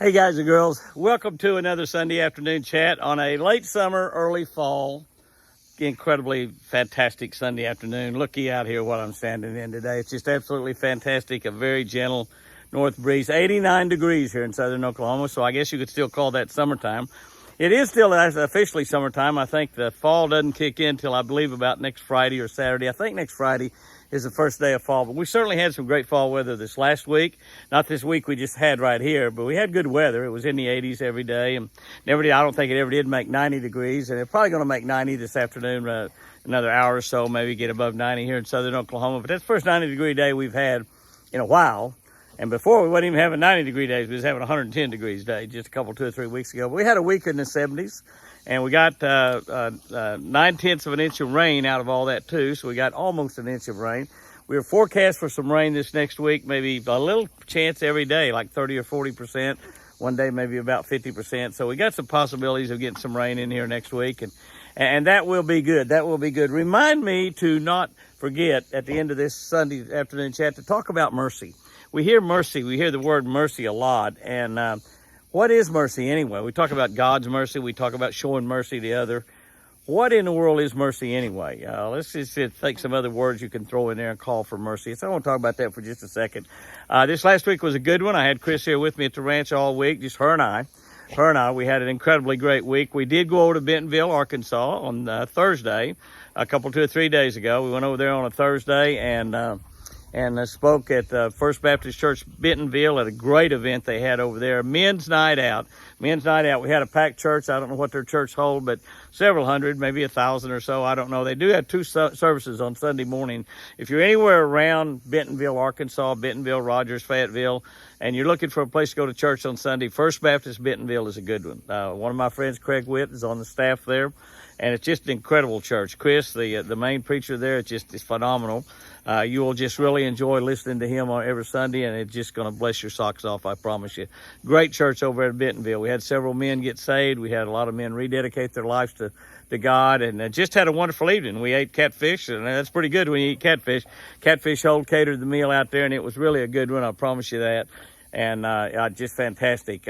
Hey guys and girls, welcome to another Sunday afternoon chat on a late summer, early fall, incredibly fantastic Sunday afternoon. Looky out here what I'm standing in today. It's just absolutely fantastic. A very gentle north breeze, 89 degrees here in southern Oklahoma, so I guess you could still call that summertime. It is still officially summertime. I think the fall doesn't kick in till I believe about next Friday or Saturday. I think next Friday is the first day of fall, but we certainly had some great fall weather this last week. Not this week we just had right here, but we had good weather. It was in the 80s every day, and I don't think it ever did make 90 degrees, and it's probably going to make 90 this afternoon, another hour or so, maybe get above 90 here in southern Oklahoma. But that's the first 90-degree day we've had in a while. And before, we wasn't even having 90-degree days. We was having 110 degrees day just a couple, 2 or 3 weeks ago. But we had a week in the 70s, and we got 9/10 of an inch of rain out of all that, too. So we got almost an inch of rain. We were forecast for some rain this next week, maybe a little chance every day, like 30 or 40%. One day, maybe about 50%. So we got some possibilities of getting some rain in here next week, and that will be good. That will be good. Remind me to not forget at the end of this Sunday afternoon chat to talk about mercy. We hear mercy. We hear the word mercy a lot. And what is mercy anyway? We talk about God's mercy. We talk about showing mercy to other. What in the world is mercy anyway? Let's just think some other words you can throw in there and call for mercy. So I want to talk about that for just a second. This last week was a good one. I had Chris here with me at the ranch all week, just her and I. We had an incredibly great week. We did go over to Bentonville, Arkansas on Thursday, a couple, 2 or 3 days ago. We went over there on a Thursday and spoke at First Baptist Church Bentonville at a great event they had over there. Men's night out. We had a packed church. I don't know what their church hold, but several hundred, maybe 1,000 or so. I don't know. They do have two services on Sunday morning. If you're anywhere around Bentonville, Arkansas, Bentonville, Rogers, Fayetteville, and you're looking for a place to go to church on Sunday, First Baptist Bentonville is a good one. One of my friends, Craig Witt, is on the staff there, and it's just an incredible church. Chris, the main preacher there, it's phenomenal. You will just really enjoy listening to him on every Sunday, and it's just going to bless your socks off, I promise you. Great church over at Bentonville. We had several men get saved. We had a lot of men rededicate their lives to God, and just had a wonderful evening. We ate catfish, and that's pretty good when you eat catfish. Catfish Hold catered the meal out there, and it was really a good one, I promise you that, and just fantastic.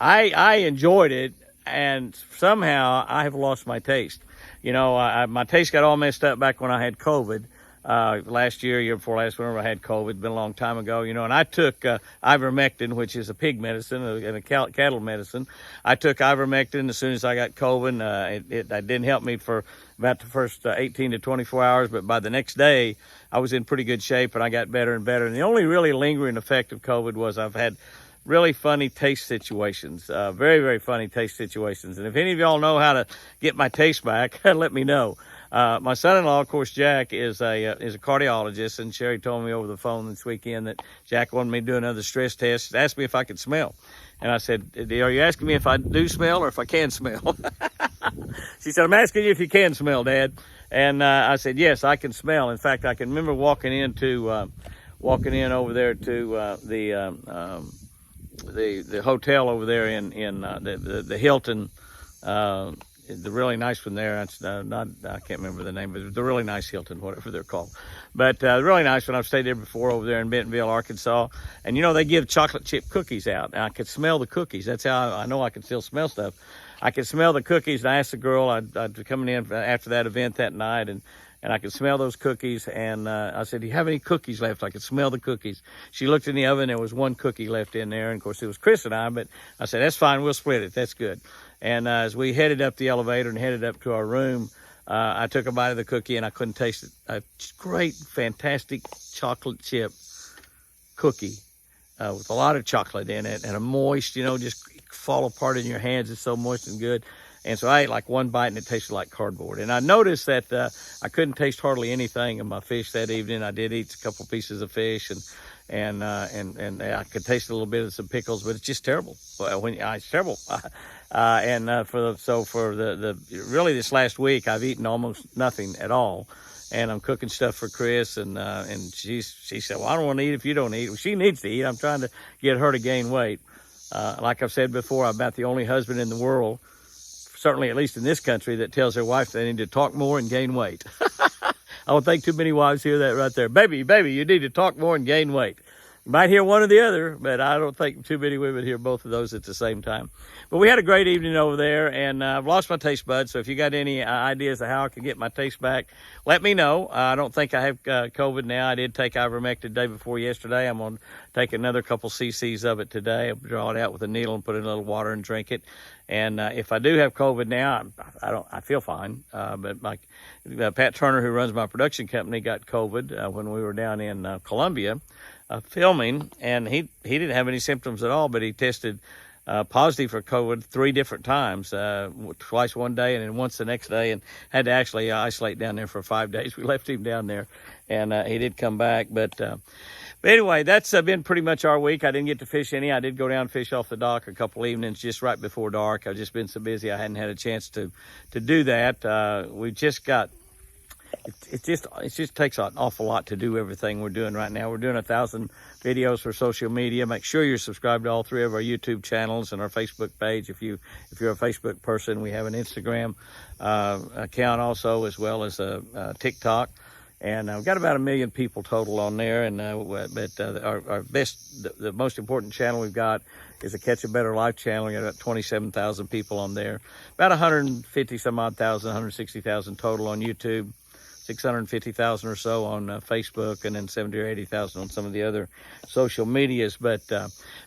I enjoyed it, and somehow I have lost my taste. You know, my taste got all messed up back when I had COVID. Last year before last, whenever I had COVID, it's been a long time ago, you know, and I took ivermectin, which is a pig medicine and a cattle medicine. I took ivermectin as soon as I got COVID. It didn't help me for about the first 18 to 24 hours, but by the next day, I was in pretty good shape, and I got better and better. And the only really lingering effect of COVID was I've had really funny taste situations, very, very funny taste situations. And if any of y'all know how to get my taste back, let me know. My son-in-law, of course, Jack, is a cardiologist, and Sherry told me over the phone this weekend that Jack wanted me to do another stress test. She asked me if I could smell. And I said, are you asking me if I do smell or if I can smell? She said, I'm asking you if you can smell, Dad. And I said, yes, I can smell. In fact, I can remember walking in over there to the hotel over there in the Hilton, the really nice one there. It's I can't remember the name, but the really nice Hilton, whatever they're called. But the really nice one, I've stayed there before over there in Bentonville, Arkansas. And, you know, they give chocolate chip cookies out. And I could smell the cookies. That's how I know I can still smell stuff. I could smell the cookies. And I asked the girl, I'd be coming in after that event that night, and I could smell those cookies. And I said, do you have any cookies left? I could smell the cookies. She looked in the oven. There was one cookie left in there. And, of course, it was Chris and I. But I said, that's fine. We'll split it. That's good. And as we headed up the elevator and headed up to our room, I took a bite of the cookie, and I couldn't taste it. A great, fantastic chocolate chip cookie with a lot of chocolate in it, and a moist, you know, just fall apart in your hands. It's so moist and good. And so I ate like one bite, and it tasted like cardboard. And I noticed that I couldn't taste hardly anything in my fish that evening. I did eat a couple pieces of fish, and I could taste a little bit of some pickles, but it's just terrible. It's terrible. For really this last week, I've eaten almost nothing at all, and I'm cooking stuff for Chris, and she said, well, I don't want to eat if you don't eat. Well, she needs to eat. I'm trying to get her to gain weight. Like I've said before, I'm about the only husband in the world, certainly at least in this country, that tells their wife they need to talk more and gain weight. I don't think too many wives hear that right there. Baby, you need to talk more and gain weight. You might hear one or the other, but I don't think too many women hear both of those at the same time. But we had a great evening over there, and I've lost my taste buds, so if you got any ideas of how I can get my taste back, let me know. I don't think I have COVID now. I did take ivermectin the day before yesterday. I'm going to take another couple cc's of it today. I'll draw it out with a needle and put it in a little water and drink it. And if I do have COVID now, I feel fine. But like Pat Turner, who runs my production company, got COVID when we were down in Columbia filming, and he didn't have any symptoms at all, but he tested positive for COVID 3 different times, twice one day and then once the next day, and had to actually isolate down there for 5 days. We left him down there, and he did come back. But anyway, that's been pretty much our week. I didn't get to fish any. I did go down and fish off the dock a couple evenings just right before dark. I've just been so busy I hadn't had a chance to do that. We just got it just takes an awful lot to do everything we're doing right now. We're doing 1,000 videos for social media. Make sure you're subscribed to all 3 of our YouTube channels and our Facebook page. If you're a Facebook person, we have an Instagram account also, as well as a TikTok. And we've got about 1 million people total on there. And but our best, the most important channel we've got is a Catch a Better Life channel. We got about 27,000 people on there. About 150 some odd thousand, 160,000 total on YouTube. 650,000 or so on Facebook, and then 70 or 80,000 on some of the other social medias. But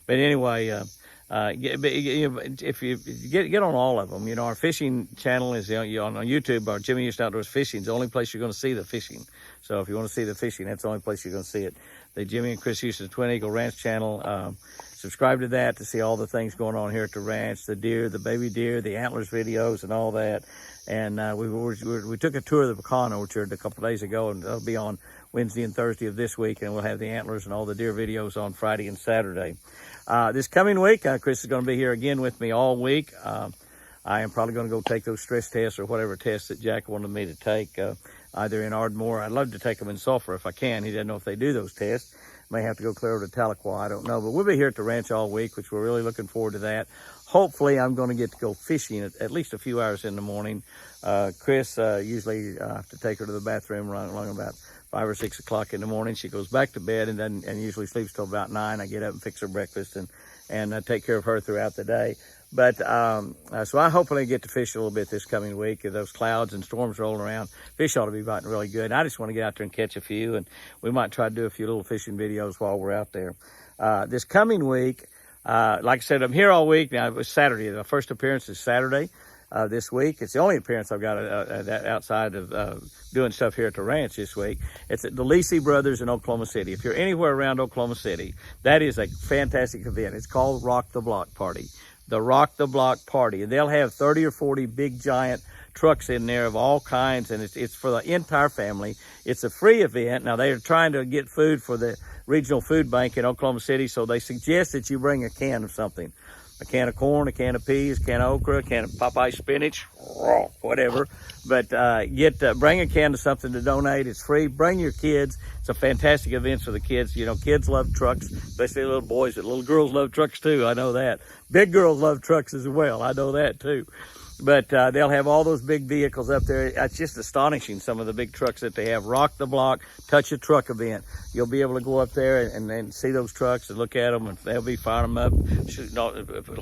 anyway, if you get on all of them, our fishing channel is on YouTube. Our Jimmy Houston Outdoors Fishing is the only place you're going to see the fishing. So if you want to see the fishing, that's the only place you're going to see it. The Jimmy and Chris Houston Twin Eagle Ranch channel. Subscribe to that to see all the things going on here at the ranch, the deer, the baby deer, the antlers videos, and all that. And we took a tour of the pecan orchard a couple of days ago, and it'll be on Wednesday and Thursday of this week, and we'll have the antlers and all the deer videos on Friday and Saturday. This coming week, Chris is going to be here again with me all week. I am probably going to go take those stress tests or whatever tests that Jack wanted me to take, either in Ardmore. I'd love to take them in Sulphur if I can. He doesn't know if they do those tests. May have to go clear over to Tahlequah. I don't know. But we'll be here at the ranch all week, which we're really looking forward to that. Hopefully, I'm going to get to go fishing at least a few hours in the morning. Chris, usually I have to take her to the bathroom around about 5 or 6 o'clock in the morning. She goes back to bed and usually sleeps till about 9. I get up and fix her breakfast and take care of her throughout the day. But so I hopefully get to fish a little bit this coming week. If those clouds and storms rolling around, fish ought to be biting really good. I just want to get out there and catch a few, and we might try to do a few little fishing videos while we're out there. This coming week, like I said, I'm here all week. Now, it was Saturday. The first appearance is Saturday this week. It's the only appearance I've got outside of doing stuff here at the ranch this week. It's at Dolese Brothers in Oklahoma City. If you're anywhere around Oklahoma City, that is a fantastic event. It's called Rock the Block Party. The Rock the Block Party. And they'll have 30 or 40 big giant trucks in there of all kinds, and it's for the entire family. It's a free event. Now, they are trying to get food for the regional food bank in Oklahoma City, so they suggest that you bring a can of something. A can of corn, a can of peas, a can of okra, a can of Popeye spinach, whatever. But bring a can of something to donate. It's free. Bring your kids. It's a fantastic event for the kids. Kids love trucks, especially little boys. Little girls love trucks too. I know that. Big girls love trucks as well. I know that too. But they'll have all those big vehicles up there. It's just astonishing, some of the big trucks that they have. Rock the Block, Touch a Truck event. You'll be able to go up there and see those trucks and look at them, and they'll be firing them up,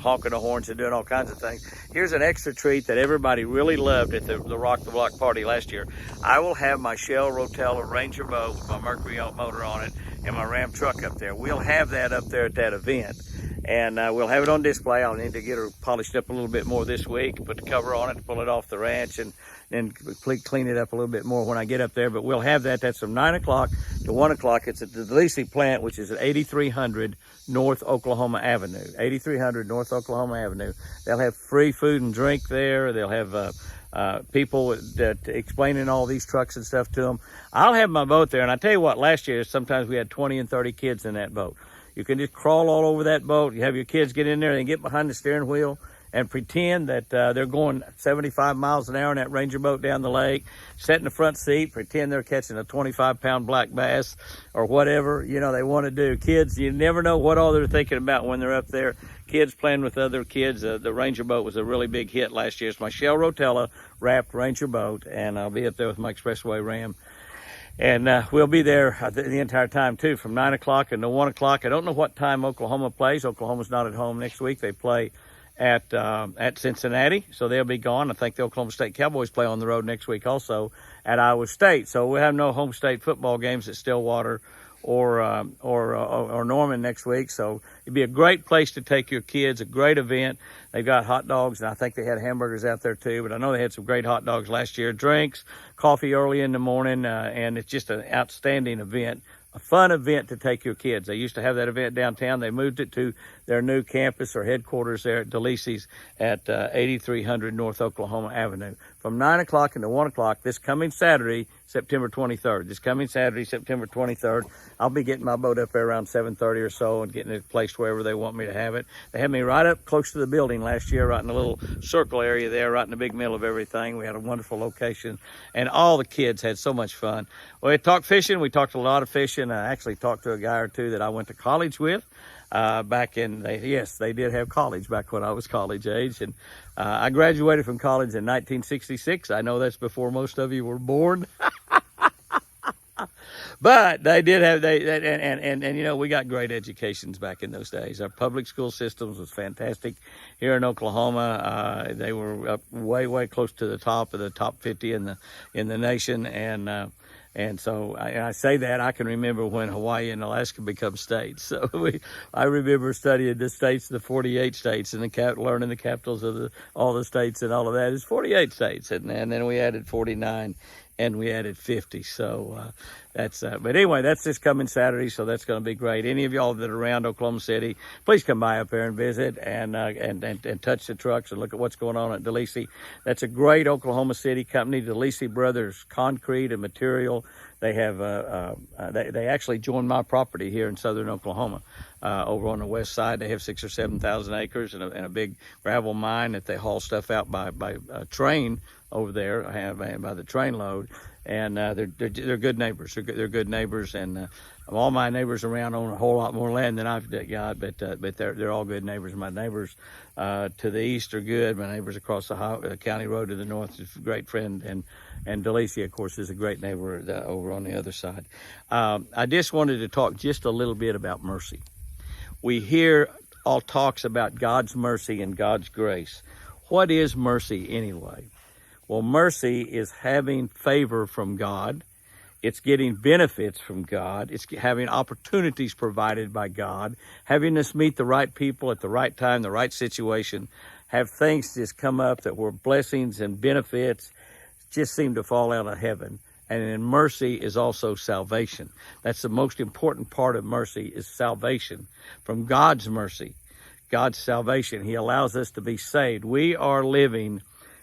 honking the horns and doing all kinds of things. Here's an extra treat that everybody really loved at the Rock the Block party last year. I will have my Shell Rotella Ranger boat with my Mercury motor on it and my Ram truck up there. We'll have that up there at that event. And we'll have it on display. I'll need to get her polished up a little bit more this week, put the cover on it, pull it off the ranch, and then clean it up a little bit more when I get up there. But we'll have that. That's from 9 o'clock to 1 o'clock. It's at the Dolese plant, which is at 8300 North Oklahoma Avenue. 8300 North Oklahoma Avenue. They'll have free food and drink there. They'll have people that explaining all these trucks and stuff to them. I'll have my boat there. And I tell you what, last year, sometimes we had 20 and 30 kids in that boat. You can just crawl all over that boat. You have your kids get in there and get behind the steering wheel and pretend that they're going 75 miles an hour in that Ranger boat down the lake, sit in the front seat, pretend they're catching a 25-pound black bass or whatever, they want to do. Kids, you never know what all they're thinking about when they're up there. Kids playing with other kids. The Ranger boat was a really big hit last year. It's my Shell Rotella wrapped Ranger boat, and I'll be up there with my Expressway Ram. And we'll be there the entire time, too, from 9 o'clock until 1 o'clock. I don't know what time Oklahoma plays. Oklahoma's not at home next week. They play at Cincinnati, so they'll be gone. I think the Oklahoma State Cowboys play on the road next week also at Iowa State. So we'll have no home state football games at Stillwater or Norman next week. So it'd be a great place to take your kids, a great event. They've got hot dogs, and I think they had hamburgers out there too, but I know they had some great hot dogs last year. Drinks, coffee early in the morning, and it's just an outstanding event. A fun event to take your kids. They used to have that event downtown. They moved it to their new campus or headquarters there at Dolese's at 8300 North Oklahoma Avenue. From 9 o'clock until 1 o'clock this coming Saturday, September 23rd. This coming Saturday, September 23rd. I'll be getting my boat up there around 7:30 or so and getting it placed wherever they want me to have it. They had me right up close to the building last year, right in the little circle area there, right in the big middle of everything. We had a wonderful location, and all the kids had so much fun. We talked fishing. We talked a lot of fishing. I actually talked to a guy or two that I went to college with. Back in, yes, they did have college back when I was college age. And I graduated from college in 1966. I know that's before most of you were born. But they did have, and you know, we got great educations back in those days. Our public school systems was fantastic here in Oklahoma. They were up way close to the top of the top 50 in the nation. And so I say that I can remember when Hawaii and Alaska become states. So I remember studying the states, the 48 states, and learning the capitals of all the states and all of that. It's 48 states, and then we added 49, and we added 50. So that's. But anyway, that's this coming Saturday, so that's going to be great. Any of y'all that are around Oklahoma City, please come by up there and visit and touch the trucks and look at what's going on at Dolese. That's a great Oklahoma City company, Dolese Brothers Concrete and Material. They have they actually joined my property here in southern Oklahoma. Over on the west side, they have 6,000 or 7,000 acres and a big gravel mine that they haul stuff out by train over there, by the train load. And they're good neighbors. They're good neighbors, and all my neighbors around own a whole lot more land than I've got, but they're all good neighbors. My neighbors to the east are good. My neighbors across the county road to the north is a great friend, and Dolese, of course, is a great neighbor over on the other side. I just wanted to talk just a little bit about mercy. We hear all talks about God's mercy and God's grace. What is mercy anyway? Well, mercy is having favor from God. It's getting benefits from God. It's having opportunities provided by God, having us meet the right people at the right time, the right situation, have things just come up that were blessings and benefits just seem to fall out of heaven. And in mercy is also salvation. That's the most important part of mercy, is salvation. From God's mercy, God's salvation. He allows us to be saved. We are living,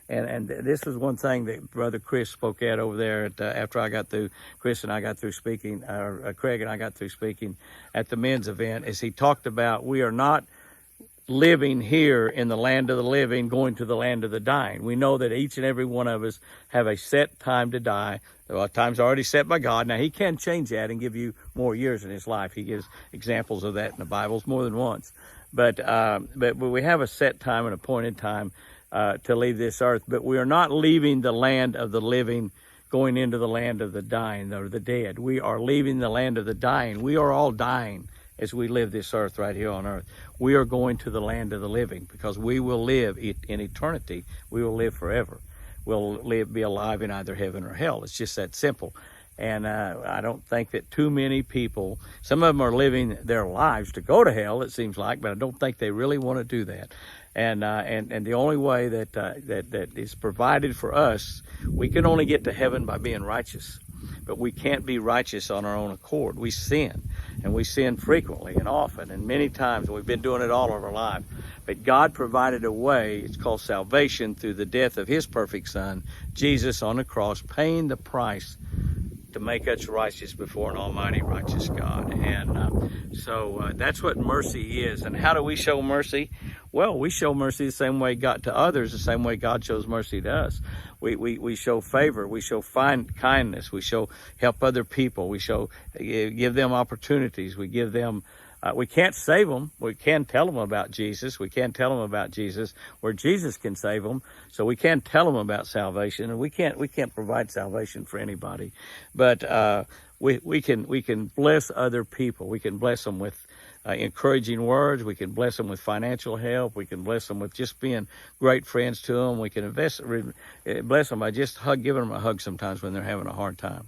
and this is one thing that Brother Chris spoke at over there after I got through, Chris and I got through speaking, Craig and I got through speaking at the men's event, is he talked about we are not living here in the land of the living, going to the land of the dying. We know that each and every one of us have a set time to die. Well, time's already set by God. Now, he can change that and give you more years in his life. He gives examples of that in the Bibles more than once. But we have a set time, an appointed time to leave this earth. But we are not leaving the land of the living, going into the land of the dying or the dead. We are leaving the land of the dying. We are all dying as we live this earth right here on earth. We are going to the land of the living because we will live in eternity. We will live forever. We'll be alive in either heaven or hell. It's just that simple. And I don't think that too many people, some of them are living their lives to go to hell, it seems like, but I don't think they really want to do that. And the only way that is provided for us, we can only get to heaven by being righteous. But we can't be righteous on our own accord. We sin, and we sin frequently and often and many times. We've been doing it all of our life. But God provided a way, it's called salvation, through the death of his perfect son, Jesus on the cross, paying the price to make us righteous before an almighty righteous God. And so that's what mercy is. And how do we show mercy? Well, we show mercy the same way God to others, the same way God shows mercy to us. We show favor, we show kindness, we show help other people, we show give them opportunities, we give them We can't save them. We can tell them about Jesus. We can tell them about Jesus where Jesus can save them. So we can tell them about salvation, and we can't provide salvation for anybody. But we can bless other people. We can bless them with encouraging words. We can bless them with financial help. We can bless them with just being great friends to them. We can bless them by just giving them a hug sometimes when they're having a hard time.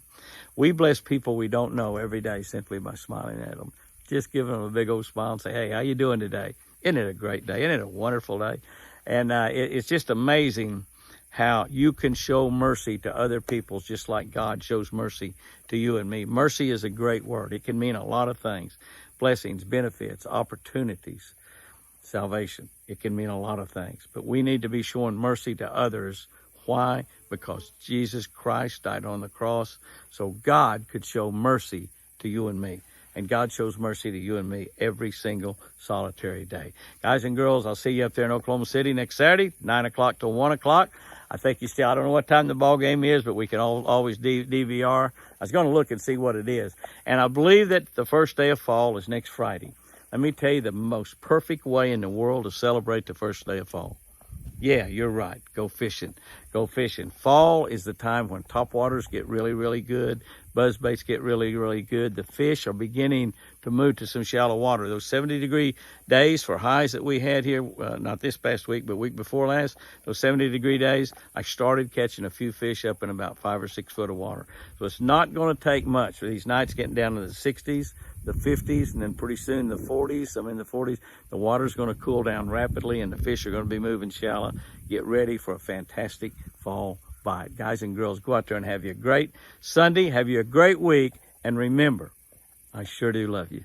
We bless people we don't know every day simply by smiling at them. Just give them a big old smile and say, hey, how you doing today? Isn't it a great day? Isn't it a wonderful day? And it's just amazing how you can show mercy to other people just like God shows mercy to you and me. Mercy is a great word. It can mean a lot of things. Blessings, benefits, opportunities, salvation. It can mean a lot of things. But we need to be showing mercy to others. Why? Because Jesus Christ died on the cross so God could show mercy to you and me. And God shows mercy to you and me every single solitary day. Guys and girls, I'll see you up there in Oklahoma City next Saturday, 9 o'clock to 1 o'clock. I think I don't know what time the ball game is, but we can always DVR. I was going to look and see what it is. And I believe that the first day of fall is next Friday. Let me tell you the most perfect way in the world to celebrate the first day of fall. Yeah, you're right. Go fishing. Go fishing. Fall is the time when topwaters get really, really good. Buzzbaits get really, really good. The fish are beginning to move to some shallow water. Those 70-degree days for highs that we had here, not this past week, but week before last, those 70-degree days, I started catching a few fish up in about 5 or 6 foot of water. So it's not going to take much for these nights getting down to the 60s, the 50s, and then pretty soon the 40s. I'm in the 40s. The water's going to cool down rapidly, and the fish are going to be moving shallow. Get ready for a fantastic fall bite. Guys and girls, go out there and have you a great Sunday. Have you a great week. And remember, I sure do love you.